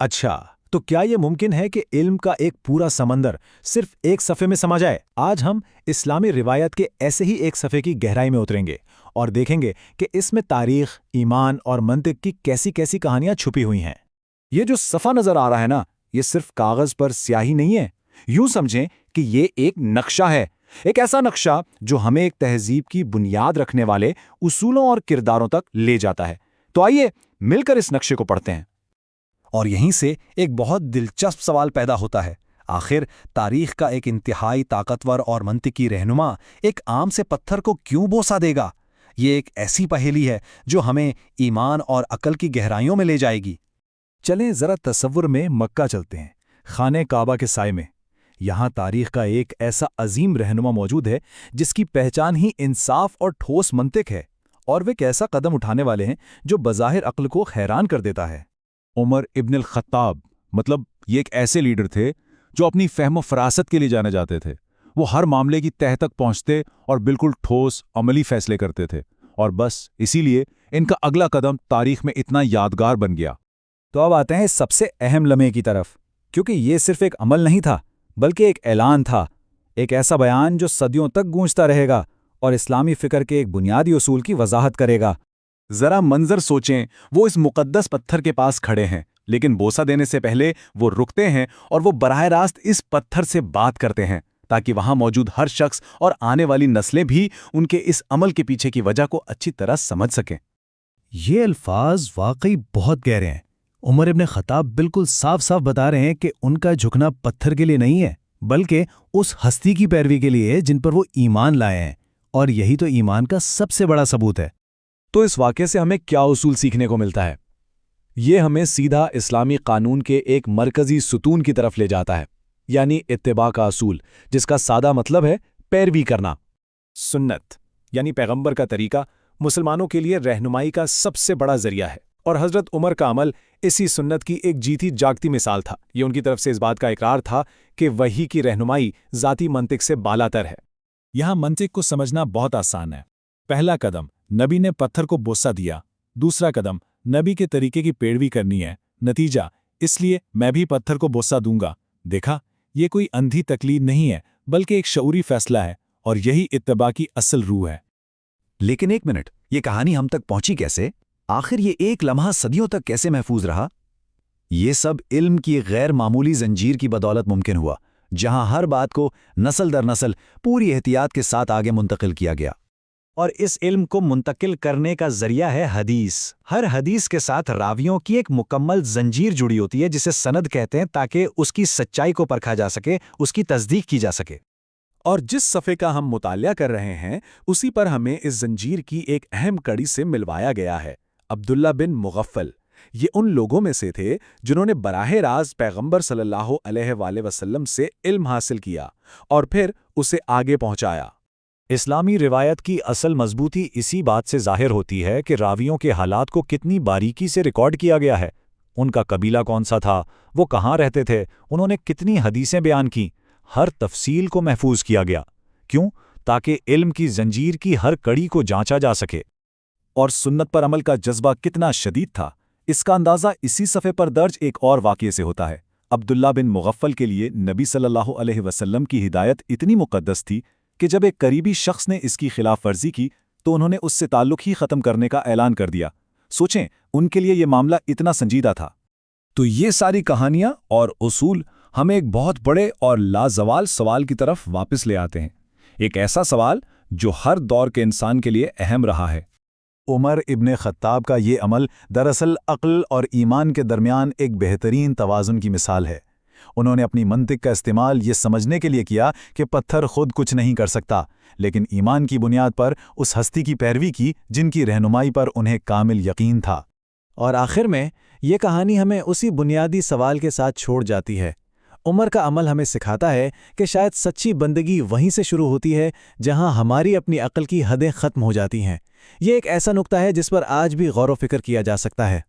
اچھا، تو کیا یہ ممکن ہے کہ علم کا ایک پورا سمندر صرف ایک صفحے میں سما جائے؟ آج ہم اسلامی روایت کے ایسے ہی ایک صفحے کی گہرائی میں اتریں گے اور دیکھیں گے کہ اس میں تاریخ، ایمان اور منطق کی کیسی کیسی کہانیاں چھپی ہوئی ہیں۔ یہ جو صفحہ نظر آ رہا ہے نا، یہ صرف کاغذ پر سیاہی نہیں ہے۔ یوں سمجھیں کہ یہ ایک نقشہ ہے، ایک ایسا نقشہ جو ہمیں ایک تہذیب کی بنیاد رکھنے والے اصولوں اور کرداروں تک لے جاتا ہے۔ تو آئیے مل کر اس نقشے کو پڑھتے ہیں۔ اور یہیں سے ایک بہت دلچسپ سوال پیدا ہوتا ہے، آخر تاریخ کا ایک انتہائی طاقتور اور منطقی رہنما ایک عام سے پتھر کو کیوں بوسہ دے گا؟ یہ ایک ایسی پہیلی ہے جو ہمیں ایمان اور عقل کی گہرائیوں میں لے جائے گی۔ چلیں ذرا تصور میں مکہ چلتے ہیں، خانہ کعبہ کے سائے میں۔ یہاں تاریخ کا ایک ایسا عظیم رہنما موجود ہے جس کی پہچان ہی انصاف اور ٹھوس منطق ہے، اور وہ ایک ایسا قدم اٹھانے والے ہیں جو بظاہر عقل کو حیران کر دیتا ہے۔ عمر ابن الخطاب، مطلب یہ ایک ایسے لیڈر تھے جو اپنی فہم و فراست کے لیے جانے جاتے تھے۔ وہ ہر معاملے کی تہہ تک پہنچتے اور بالکل ٹھوس عملی فیصلے کرتے تھے، اور بس اسی لیے ان کا اگلا قدم تاریخ میں اتنا یادگار بن گیا۔ تو اب آتے ہیں سب سے اہم لمحے کی طرف، کیونکہ یہ صرف ایک عمل نہیں تھا بلکہ ایک اعلان تھا، ایک ایسا بیان جو صدیوں تک گونجتا رہے گا اور اسلامی فکر کے ایک بنیادی اصول کی وضاحت کرے گا۔ ذرا منظر سوچیں، وہ اس مقدس پتھر کے پاس کھڑے ہیں، لیکن بوسہ دینے سے پہلے وہ رکتے ہیں اور وہ براہ راست اس پتھر سے بات کرتے ہیں تاکہ وہاں موجود ہر شخص اور آنے والی نسلیں بھی ان کے اس عمل کے پیچھے کی وجہ کو اچھی طرح سمجھ سکیں۔ یہ الفاظ واقعی بہت گہرے ہیں۔ عمر ابن خطاب بالکل صاف صاف بتا رہے ہیں کہ ان کا جھکنا پتھر کے لیے نہیں ہے، بلکہ اس ہستی کی پیروی کے لیے جن پر وہ ایمان لائے ہیں، اور یہی تو ایمان کا سب سے بڑا ثبوت ہے۔ تو اس واقعے سے ہمیں کیا اصول سیکھنے کو ملتا ہے؟ یہ ہمیں سیدھا اسلامی قانون کے ایک مرکزی ستون کی طرف لے جاتا ہے، یعنی اتباع کا اصول، جس کا سادہ مطلب ہے پیروی کرنا۔ سنت یعنی پیغمبر کا طریقہ مسلمانوں کے لیے رہنمائی کا سب سے بڑا ذریعہ ہے، اور حضرت عمر کا عمل اسی سنت کی ایک جیتی جاگتی مثال تھا۔ یہ ان کی طرف سے اس بات کا اقرار تھا کہ وحی کی رہنمائی ذاتی منطق سے بالاتر ہے۔ یہاں منطق کو سمجھنا بہت آسان ہے۔ پہلا قدم، نبی نے پتھر کو بوسہ دیا۔ دوسرا قدم، نبی کے طریقے کی پیروی کرنی ہے۔ نتیجہ، اس لیے میں بھی پتھر کو بوسہ دوں گا۔ دیکھا، یہ کوئی اندھی تقلید نہیں ہے بلکہ ایک شعوری فیصلہ ہے، اور یہی اتباع کی اصل روح ہے۔ لیکن ایک منٹ، یہ کہانی ہم تک پہنچی کیسے؟ آخر یہ ایک لمحہ صدیوں تک کیسے محفوظ رہا؟ یہ سب علم کی غیر معمولی زنجیر کی بدولت ممکن ہوا، جہاں ہر بات کو نسل در نسل پوری احتیاط کے ساتھ آگے منتقل کیا گیا۔ اور اس علم کو منتقل کرنے کا ذریعہ ہے حدیث۔ ہر حدیث کے ساتھ راویوں کی ایک مکمل زنجیر جڑی ہوتی ہے جسے سند کہتے ہیں، تاکہ اس کی سچائی کو پرکھا جا سکے، اس کی تصدیق کی جا سکے۔ اور جس صفحے کا ہم مطالعہ کر رہے ہیں، اسی پر ہمیں اس زنجیر کی ایک اہم کڑی سے ملوایا گیا ہے۔ عبداللہ بن مغفل، یہ ان لوگوں میں سے تھے جنہوں نے براہ راست پیغمبر صلی اللہ علیہ وآلہ وسلم سے علم حاصل کیا اور پھر اسے آگے پہنچایا۔ اسلامی روایت کی اصل مضبوطی اسی بات سے ظاہر ہوتی ہے کہ راویوں کے حالات کو کتنی باریکی سے ریکارڈ کیا گیا ہے۔ ان کا قبیلہ کون سا تھا، وہ کہاں رہتے تھے، انہوں نے کتنی حدیثیں بیان کیں، ہر تفصیل کو محفوظ کیا گیا۔ کیوں؟ تاکہ علم کی زنجیر کی ہر کڑی کو جانچا جا سکے۔ اور سنت پر عمل کا جذبہ کتنا شدید تھا، اس کا اندازہ اسی صفحے پر درج ایک اور واقعے سے ہوتا ہے۔ عبداللہ بن مغفل کے لیے نبی صلی اللہ علیہ وسلم کی ہدایت اتنی مقدس تھی کہ جب ایک قریبی شخص نے اس کی خلاف ورزی کی تو انہوں نے اس سے تعلق ہی ختم کرنے کا اعلان کر دیا۔ سوچیں، ان کے لیے یہ معاملہ اتنا سنجیدہ تھا۔ تو یہ ساری کہانیاں اور اصول ہمیں ایک بہت بڑے اور لازوال سوال کی طرف واپس لے آتے ہیں، ایک ایسا سوال جو ہر دور کے انسان کے لیے اہم رہا ہے۔ عمر ابن خطاب کا یہ عمل دراصل عقل اور ایمان کے درمیان ایک بہترین توازن کی مثال ہے۔ انہوں نے اپنی منطق کا استعمال یہ سمجھنے کے لیے کیا کہ پتھر خود کچھ نہیں کر سکتا، لیکن ایمان کی بنیاد پر اس ہستی کی پیروی کی جن کی رہنمائی پر انہیں کامل یقین تھا۔ اور آخر میں یہ کہانی ہمیں اسی بنیادی سوال کے ساتھ چھوڑ جاتی ہے۔ عمر کا عمل ہمیں سکھاتا ہے کہ شاید سچی بندگی وہیں سے شروع ہوتی ہے جہاں ہماری اپنی عقل کی حدیں ختم ہو جاتی ہیں۔ یہ ایک ایسا نقطہ ہے جس پر آج بھی غور و فکر کیا جا سکتا ہے۔